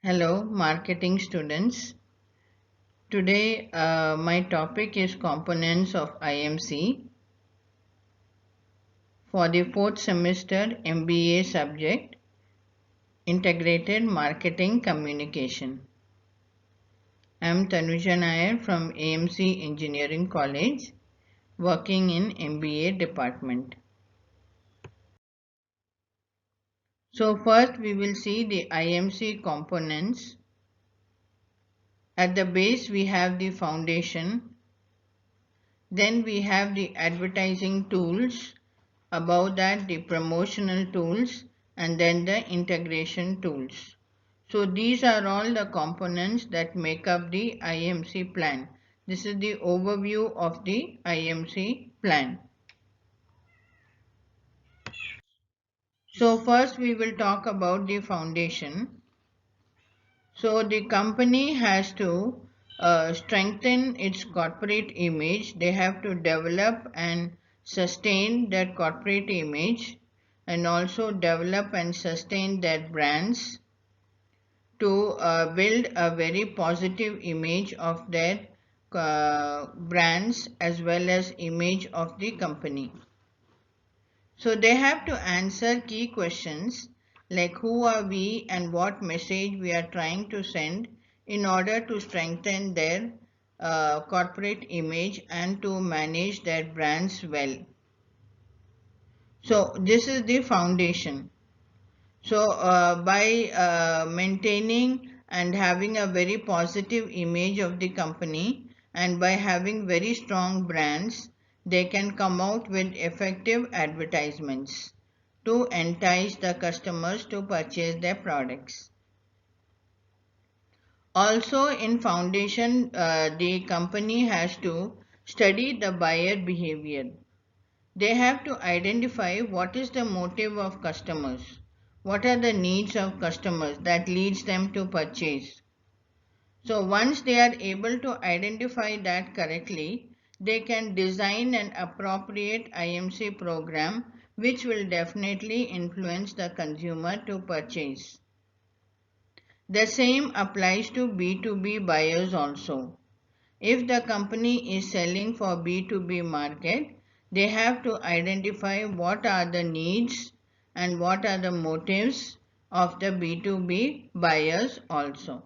Hello, marketing students. Today, my topic is components of IMC for the fourth semester MBA subject, Integrated Marketing Communication. I am Tanuja Nair from AMC Engineering College, working in MBA department. So first, we will see the IMC components. At the base, we have the foundation. Then we have the advertising tools, above that the promotional tools, and then the integration tools. So these are all the components that make up the IMC plan. This is the overview of the IMC plan. So first we will talk about the foundation. So the company has to strengthen its corporate image. They have to develop and sustain their corporate image and also develop and sustain their brands to build a very positive image of their brands as well as image of the company. So they have to answer key questions like who are we and what message we are trying to send in order to strengthen their corporate image and to manage their brands well. So this is the foundation. So by maintaining and having a very positive image of the company and by having very strong brands, they can come out with effective advertisements to entice the customers to purchase their products. Also in foundation, the company has to study the buyer behavior. They have to identify what is the motive of customers, what are the needs of customers that leads them to purchase. So once they are able to identify that correctly, they can design an appropriate IMC program which will definitely influence the consumer to purchase. The same applies to B2B buyers also. If the company is selling for B2B market, they have to identify what are the needs and what are the motives of the B2B buyers also.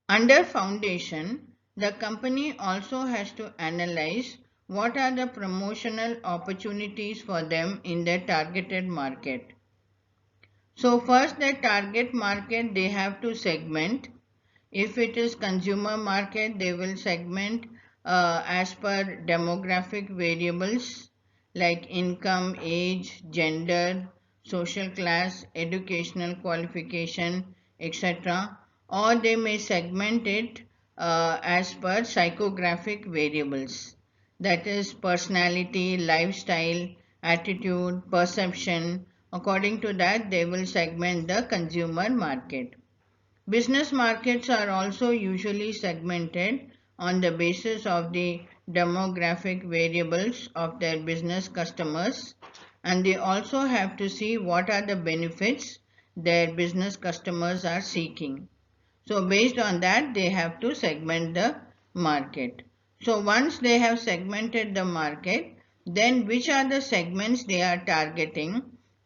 Under foundation, the company also has to analyze what are the promotional opportunities for them in their targeted market. So first the target market they have to segment. If it is consumer market, they will segment as per demographic variables like income, age, gender, social class, educational qualification, etc. Or they may segment it as per psychographic variables, that is personality, lifestyle, attitude, perception. According to that, they will segment the consumer market. Business markets are also usually segmented on the basis of the demographic variables of their business customers, and they also have to see what are the benefits their business customers are seeking. So based on that, they have to segment the market. So once they have segmented the market, then which are the segments they are targeting?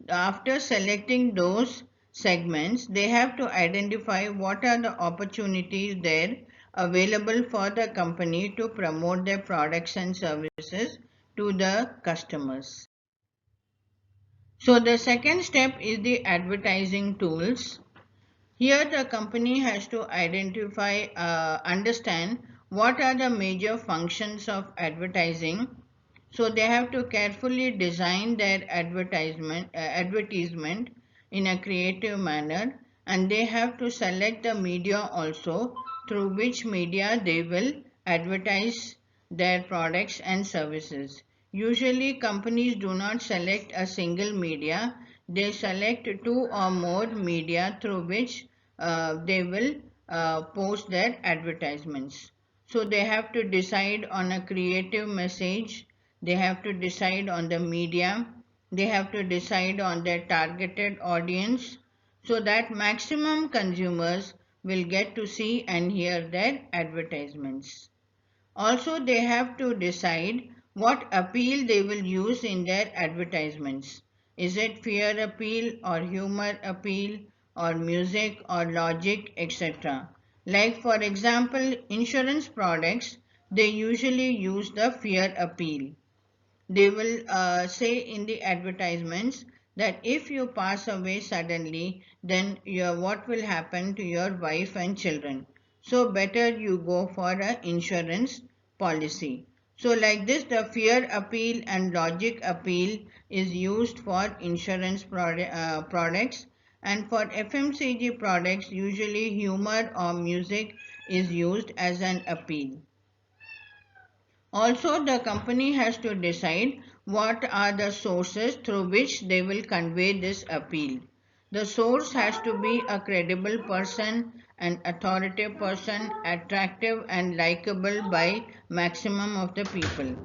After selecting those segments, they have to identify what are the opportunities there available for the company to promote their products and services to the customers. So the second step is the advertising tools. Here the company has to understand what are the major functions of advertising. So they have to carefully design their advertisement in a creative manner, and they have to select the media also through which media they will advertise their products and services. Usually companies do not select a single media, they select two or more media through which they will post their advertisements. So they have to decide on a creative message, they have to decide on the media, They have to decide on their targeted audience so that maximum consumers will get to see and hear their advertisements. Also, they have to decide what appeal they will use in their advertisements. Is it fear appeal or humor appeal or music or logic, etc. Like for example, insurance products, they usually use the fear appeal. They will say in the advertisements that if you pass away suddenly, then what will happen to your wife and children. So better you go for an insurance policy. So like this, the fear appeal and logic appeal is used for insurance products, and for FMCG products usually humor or music is used as an appeal. Also, the company has to decide what are the sources through which they will convey this appeal. The source has to be a credible person, an authoritative person, attractive and likable by maximum of the people.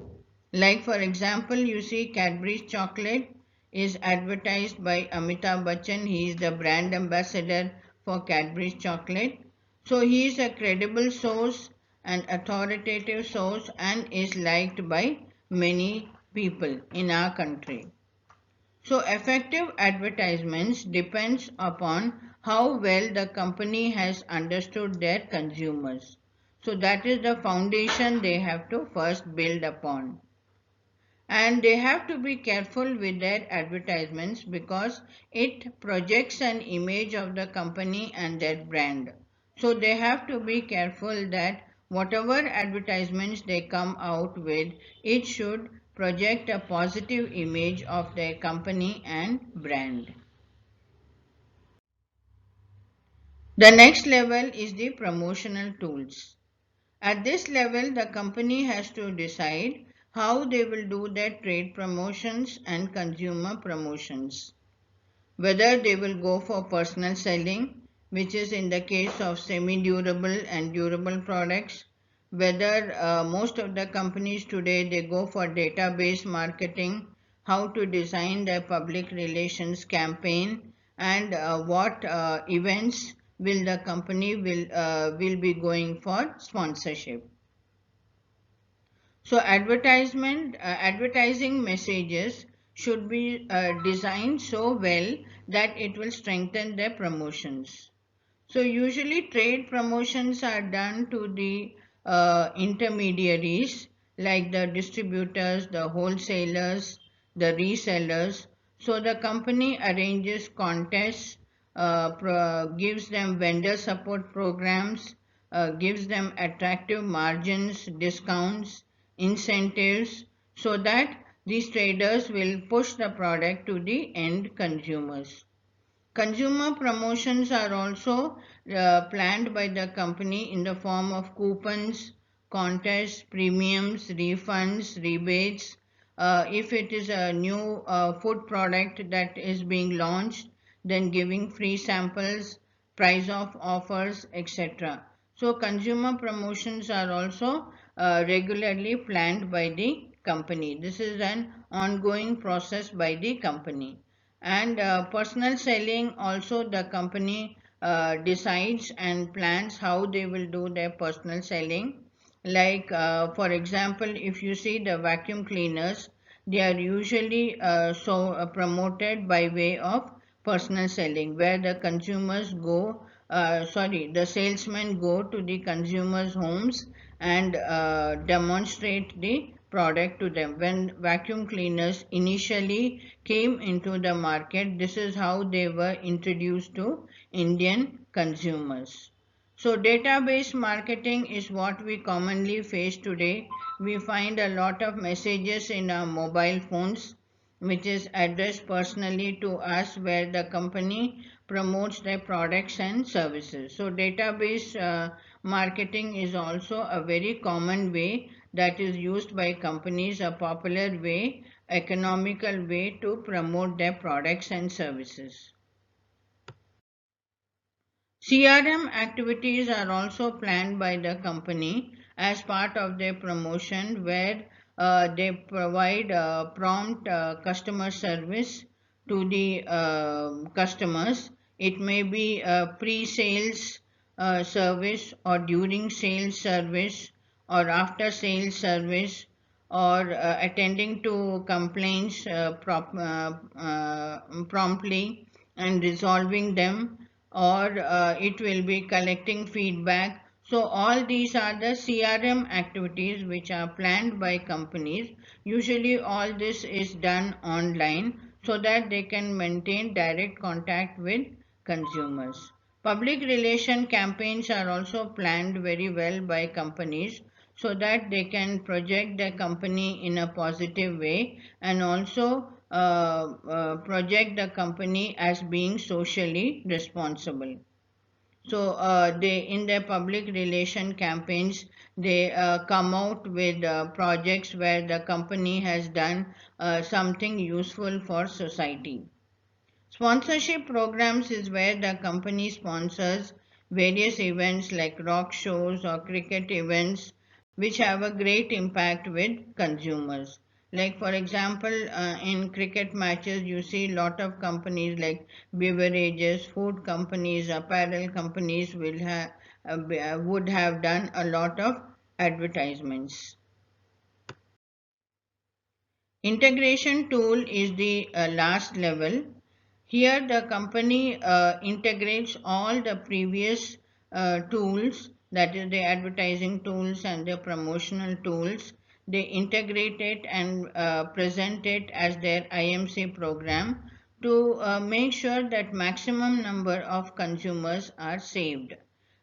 Like for example, you see Cadbury's chocolate is advertised by Amitabh Bachchan. He is the brand ambassador for Cadbury's chocolate. So he is a credible source, an authoritative source, and is liked by many people in our country. So effective advertisements depends upon how well the company has understood their consumers. So that is the foundation they have to first build upon. And they have to be careful with their advertisements because it projects an image of the company and their brand. So they have to be careful that whatever advertisements they come out with, it should project a positive image of their company and brand. The next level is the promotional tools. At this level, the company has to decide how they will do their trade promotions and consumer promotions. Whether they will go for personal selling, which is in the case of semi-durable and durable products, whether most of the companies today they go for database marketing, how to design their public relations campaign, and what events will the company will be going for sponsorship. So advertising messages should be designed so well that it will strengthen their promotions. So usually trade promotions are done to the intermediaries like the distributors, the wholesalers, the resellers. So the company arranges contests, gives them vendor support programs, gives them attractive margins, discounts, incentives, so that these traders will push the product to the end consumers. Consumer promotions are also planned by the company in the form of coupons, contests, premiums, refunds, rebates. If it is a new food product that is being launched, then giving free samples, price off offers, etc. So consumer promotions are also regularly planned by the company. This is an ongoing process by the company. And personal selling also the company decides and plans how they will do their personal selling. Like for example, if you see the vacuum cleaners, they are usually promoted by way of personal selling, where the consumers go, the salesmen go to the consumers' homes and demonstrate the product to them. When vacuum cleaners initially came into the market, this is how they were introduced to Indian consumers. So database marketing is what we commonly face today. We find a lot of messages in our mobile phones which is addressed personally to us, where the company promotes their products and services. So database marketing is also a very common way that is used by companies, a popular way, economical way to promote their products and services. CRM activities are also planned by the company as part of their promotion, where they provide prompt customer service to the customers. It may be a pre-sales service or during sales service or after sales service or attending to complaints promptly and resolving them, or it will be collecting feedback. So all these are the CRM activities which are planned by companies. Usually all this is done online so that they can maintain direct contact with consumers. Public relation campaigns are also planned very well by companies so that they can project their company in a positive way and also project the company as being socially responsible. So they, in their public relation campaigns, they come out with projects where the company has done something useful for society. Sponsorship programs is where the company sponsors various events like rock shows or cricket events which have a great impact with consumers. Like for example, in cricket matches, you see a lot of companies like beverages, food companies, apparel companies would have done a lot of advertisements. Integration tool is the last level. Here the company integrates all the previous tools, that is the advertising tools and the promotional tools. They integrate it and present it as their IMC program to make sure that maximum number of consumers are saved.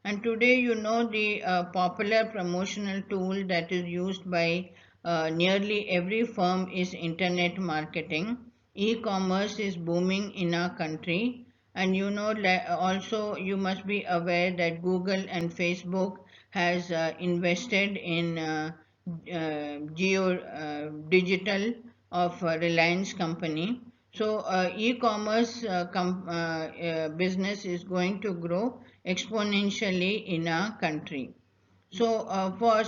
And today, you know, the popular promotional tool that is used by nearly every firm is internet marketing. E-commerce is booming in our country, and you know, also you must be aware that Google and Facebook has invested in Geo Digital of Reliance company. So e-commerce business is going to grow exponentially in our country. So for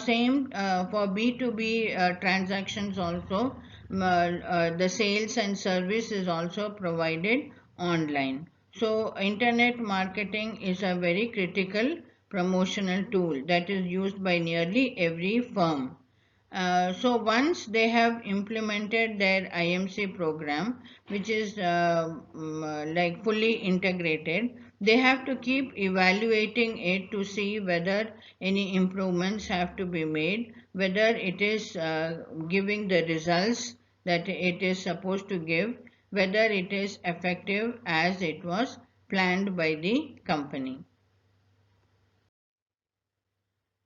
B2B transactions also, the sales and service is also provided online. So internet marketing is a very critical promotional tool that is used by nearly every firm. So once they have implemented their IMC program, which is like fully integrated, they have to keep evaluating it to see whether any improvements have to be made, whether it is giving the results that it is supposed to give, whether it is effective as it was planned by the company.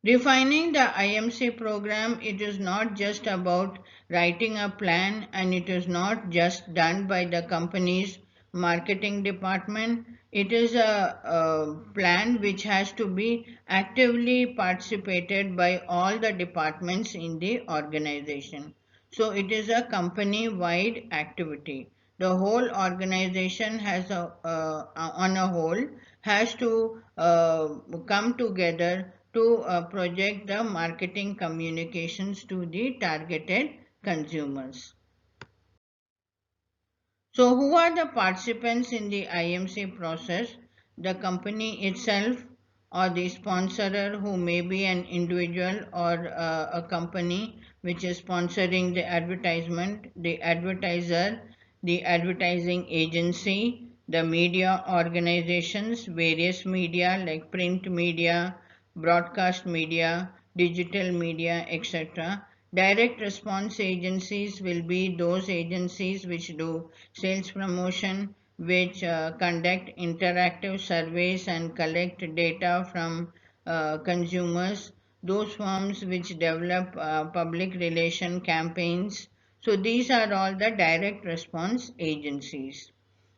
Refining the IMC program, it is not just about writing a plan, and it is not just done by the company's marketing department. It is a plan which has to be actively participated by all the departments in the organization. So it is a company-wide activity. The whole organization on a whole, has to come together to project the marketing communications to the targeted consumers. So who are the participants in the IMC process? The company itself, or the sponsorer, who may be an individual or a company which is sponsoring the advertisement, the advertiser, the advertising agency, the media organizations, various media like print media, broadcast media, digital media, etc. Direct response agencies will be those agencies which do sales promotion, which conduct interactive surveys and collect data from consumers, those firms which develop public relation campaigns. So these are all the direct response agencies.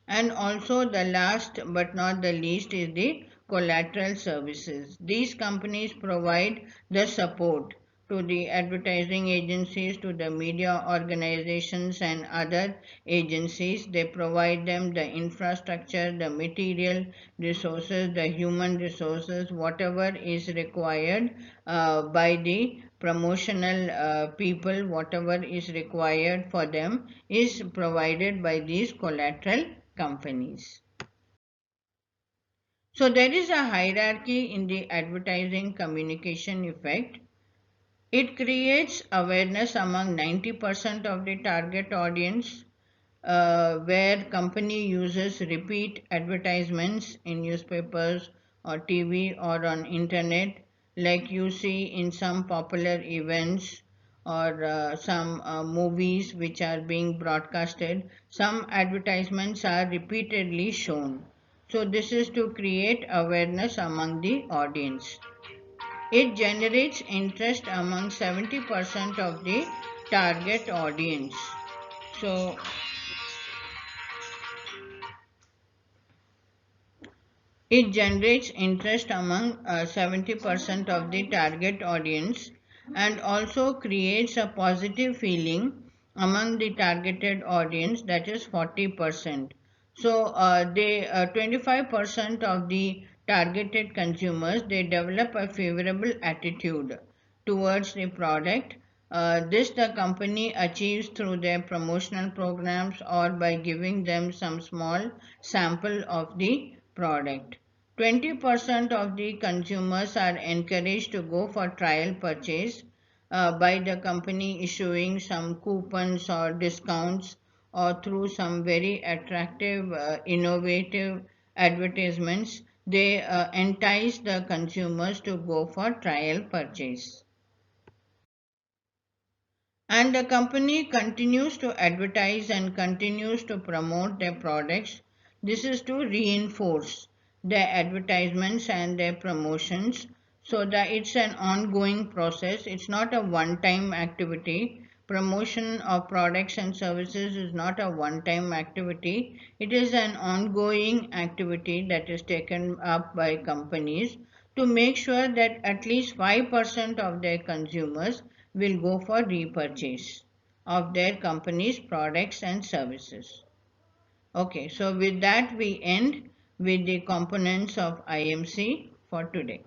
And also the last but not the least is the collateral services. These companies provide the support to the advertising agencies, to the media organizations and other agencies. They provide them the infrastructure, the material resources, the human resources, whatever is required by the promotional people, whatever is required for them is provided by these collateral companies. So there is a hierarchy in the advertising communication effect. It creates awareness among 90% of the target audience, where company uses repeat advertisements in newspapers or TV or on internet, like you see in some popular events or some movies which are being broadcasted. Some advertisements are repeatedly shown. So this is to create awareness among the audience. It generates interest among 70% of the target audience. So it generates interest among 70% of the target audience and also creates a positive feeling among the targeted audience, that is 40%. So 25% of the targeted consumers, they develop a favorable attitude towards the product. This the company achieves through their promotional programs or by giving them some small sample of the product. 20% of the consumers are encouraged to go for trial purchase by the company issuing some coupons or discounts or through some very attractive, innovative advertisements. They entice the consumers to go for trial purchase. And the company continues to advertise and continues to promote their products. This is to reinforce their advertisements and their promotions, so that it's an ongoing process. It's not a one-time activity. Promotion of products and services is not a one-time activity. It is an ongoing activity that is taken up by companies to make sure that at least 5% of their consumers will go for repurchase of their company's products and services. Okay, so with that we end with the components of IMC for today.